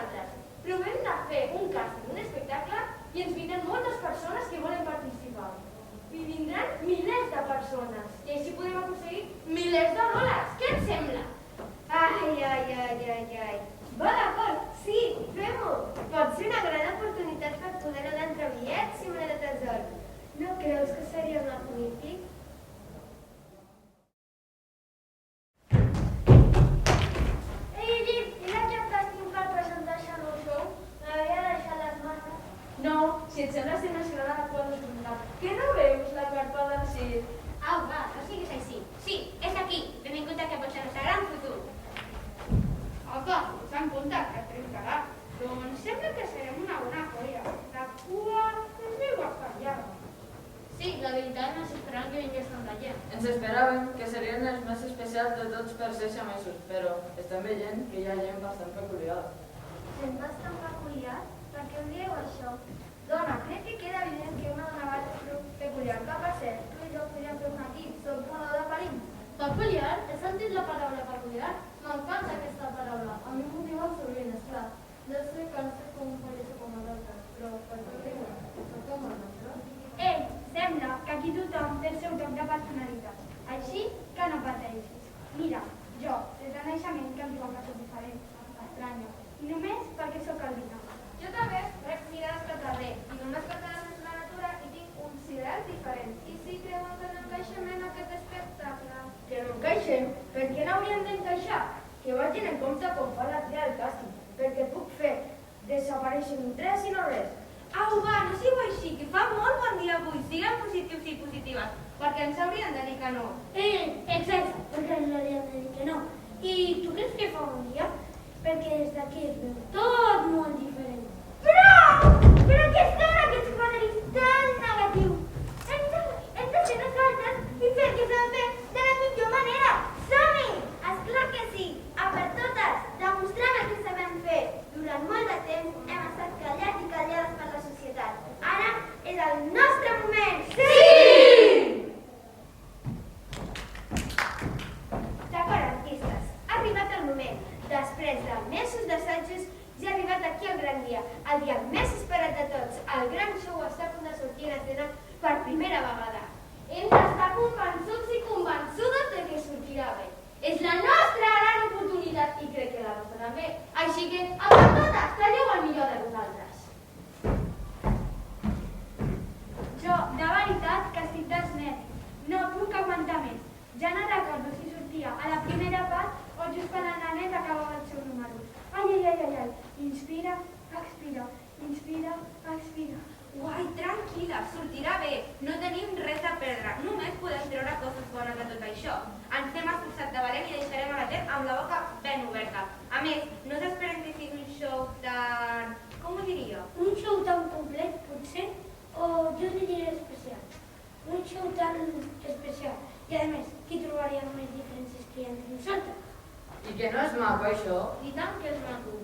nosaltres. Provem de fer un càsting, un espectacle, i ens vindran moltes persones que volen participar. I vindran milers de persones, i així podem aconseguir milers de dòlars. Què et sembla? Ai. Va, d'acord, sí, fem-ho. Pot ser una gran oportunitat per poder anar entre bitllets i moneda de tresor. No creus que seria magnífic? No, si et sembla ser nacional a la qual no comunitat. Que no veus la carpa del CIR? Au, va, no siguis així. Sí, és aquí. Benvingut a que pot ser el nostre gran futur. Apa, s'han comptat que trencarà. Doncs sembla que serem una bona colla. La cua es veu bastant llarga. Sí, la veritat no s'esperaven que vingués tanta gent. Ens esperàvem que serien els més especials de tots per ser xamesos, però estem veient que hi ha gent bastant peculiar. Gent bastant peculiar? Per què em dieu això? Dona, crec que queda evident que una dona va ser peculiar. Què va ser? Tu i jo podríem fer un equip. Som una de parim. Peculiar? He sentit la paraula peculiar. M'encanta aquesta paraula. A mi m'ho diuen sovint, esclar. Ja sé que no sé com faré com els altres, però per què riuen? No com els altres. Sembla que aquí tothom té el seu toc de personalitat. Així que no pateixis. Mira, jo, des de naixement que em diuen que soc diferent, estranya, i només perquè sóc albina. Jo també rep mirades pel carrer i només perquè la la natura i tinc uns ideals diferents. I si creuen que no encaixem en aquest espectacle? Que no encaixem? Per què no hauríem d'encaixar? Que vagin en compte com fa la tria del càsting, perquè puc fer desaparèixer un 3 i no res. Au, va, no sigueu així, que fa molt bon dia avui. Sigueu positius i positives, perquè ens haurien de dir que no. Exacte, perquè ens haurien de dir que no. I tu creus que fa bon dia? Perquè des d'aquí es veu tot molt diferent. Però què són aquests quadres tan negatius? Hem de ser nosaltres i fer que s'ha de fer de la millor manera. Som-hi! Esclar que sí, a per totes, demostrant el que sabem fer. Durant molt de temps hem estat callats i callades per la societat. Ara és el nostre moment. Sí! D'acord, artistes, ha arribat el moment. Després de mesos d'assajos, ja ha arribat aquí el gran dia, el dia més esperat de tots. El gran show està a punt de sortir a escena per primera vegada. Hem d'estar convençuts i convençudes de que sortirà bé. És la nostra gran oportunitat i crec que la vostra també. Així que, a per totes, traieu el millor de vosaltres. Jo, de veritat, que estic desnet. No puc aguantar més. Ja no recordo si sortia a la primera part o just quan el nanet acabava el seu número. Ai. Inspira, expira. Inspira, expira. Uai, tranquil·la, sortirà bé. No tenim res a perdre. Només podem treure coses bones de tot això. Ens hem esforçat de valent i deixarem a la gent amb la boca ben oberta. A més, no s'esperen que sigui un show tan... com ho diria? Un show tan complet, potser? O jo diria especial. Un show tan especial. I a més, qui trobaria només diferències que hi ha entre nosaltres? I que no és maco, això? I tant que és maco.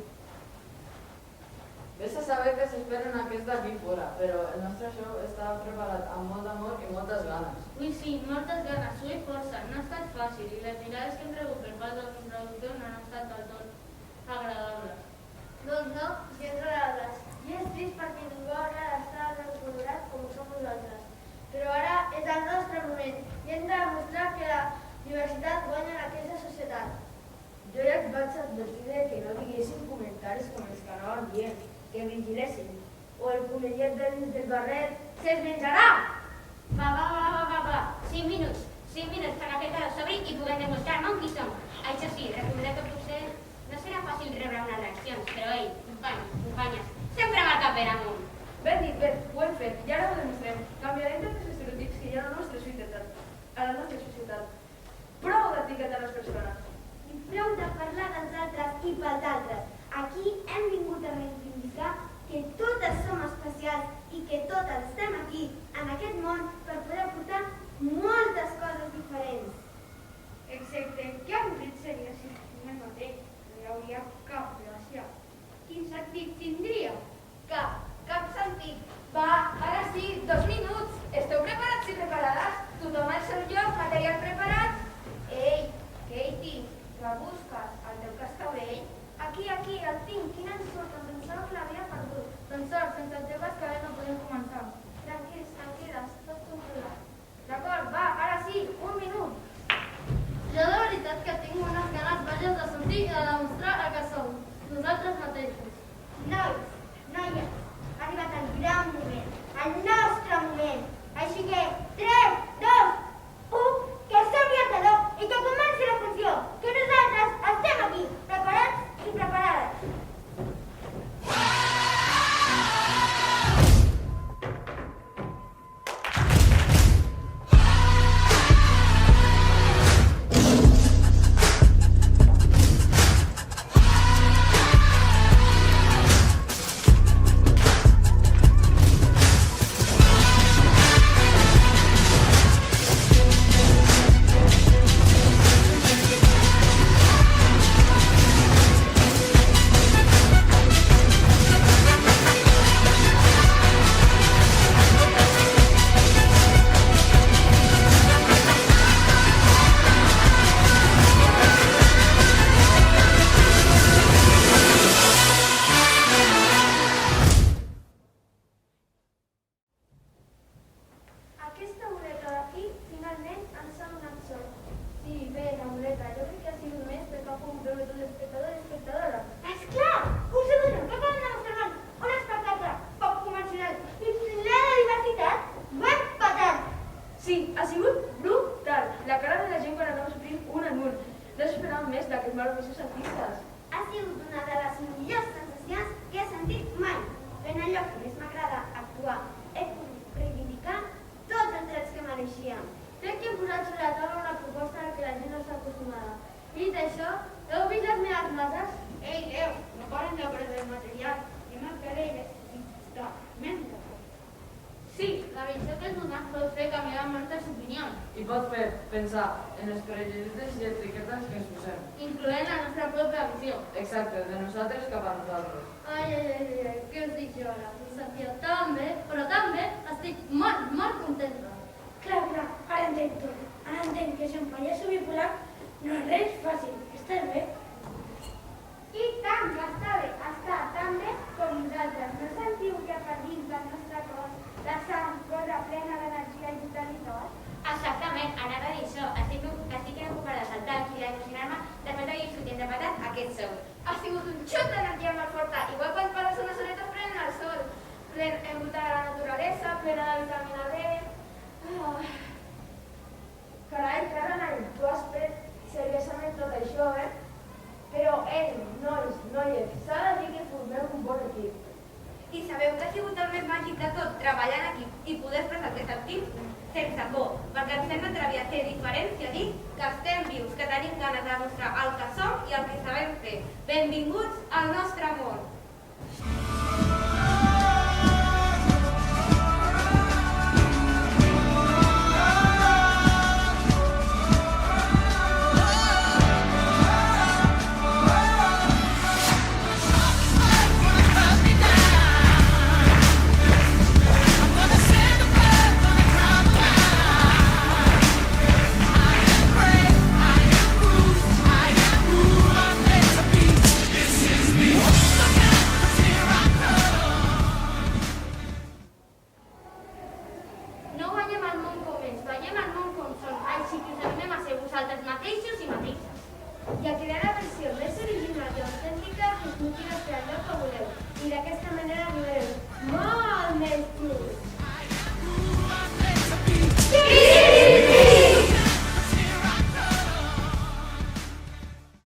Ves a saber que s'esperen aquests d'aquí fora, però el nostre show està preparat amb molt d'amor i moltes ganes. Ui, sí, moltes ganes, sou força. No ha estat fàcil i les mirades que hem rebut per part del productor no han estat del tot agradables. Doncs no, gens agradables. I és trist perquè ningú haurà d'estar tan colorat com som nosaltres. Però ara és el nostre moment i hem de demostrar que la diversitat guanya en aquesta societat. Jo ja et vaig advertir que no diguessin comentaris com els que anaven dient, que vigilessin. O el conellet del barret se'ls menjarà! Va. 5 minuts per aquest de sobre i puguem demostrar-me on qui som. Això sí, recordeu que potser no serà fàcil rebre unes reaccions, però ei, companyes, sempre va cap per amunt. Ben dit, Ben, ho hem fet, i ara ho demostrem. Canviarem tots els estereotips que hi ha a la nostra societat. Prou d'etiquetar les persones. I prou de parlar dels altres i pels altres. Aquí hem vingut a reivindicar que totes som especials i que totes estem aquí, en aquest món, per poder portar moltes coses diferents. Excepte que avorrit seria si fossin el mateix. No hi hauria cap gràcia. Quin sentit tindria? Cap compromisos artistes. Ha sigut una de les millors sensacions que he sentit mai. En allò que més m'agrada actuar, he pogut reivindicar tots els drets que mereixíem. Crec que hem posat sobre la taula una proposta a la que la gent no està acostumada. Dit això, heu vist les meves mases? Ei, Déu, no paren de perdre el material. Anem al carrer i mentre. Sí, la visió que ens dones pot fer canviar moltes opinions, I pot fer pensar en els prejudicis i etiquetes que ens posem. incloent la nostra pròpia visió. Exacte, de nosaltres cap a nosaltres. Ai, què us dic jo ara? Em sentia tan bé, però tan bé, estic molt contenta. Clar, ara entenc tot. Ara entenc que ser un pallasso bipolar no és res fàcil. Estàs bé? I tant, que està bé, està tan bé com nosaltres. No sentiu que per dins del nostre cos la sang corre plena d'energia i vitalitat? Exactament, anava a dir això. Estic en ocupar de saltar aquí i imaginar-me després d'haver discutit de patat aquest sol. Ha sigut un xut d'energia molt forta, igual quan pares unes horetes prenent el sol. Envoltada de la naturalesa, plena de vitamina D. Carai, Caroline, tu has pres seriosament tot això, eh? Però, noies, s'ha de dir que formeu un bon equip. I sabeu que ha sigut el més màgic de tot, treballar en equip i poder expressar el que sentim sense por, perquè ens hem d'atrevir a ser diferents i a dir que estem vius, que tenim ganes de demostrar el que som i el que sabem fer. Benvinguts al nostre món! No guanyem el món com és, guanyem el món com som, així que us animem a ser vosaltres mateixos i mateixes. I a crear la versió més original i autèntica que us motiva a fer allò que voleu. I d'aquesta manera arribareu molt més lluny.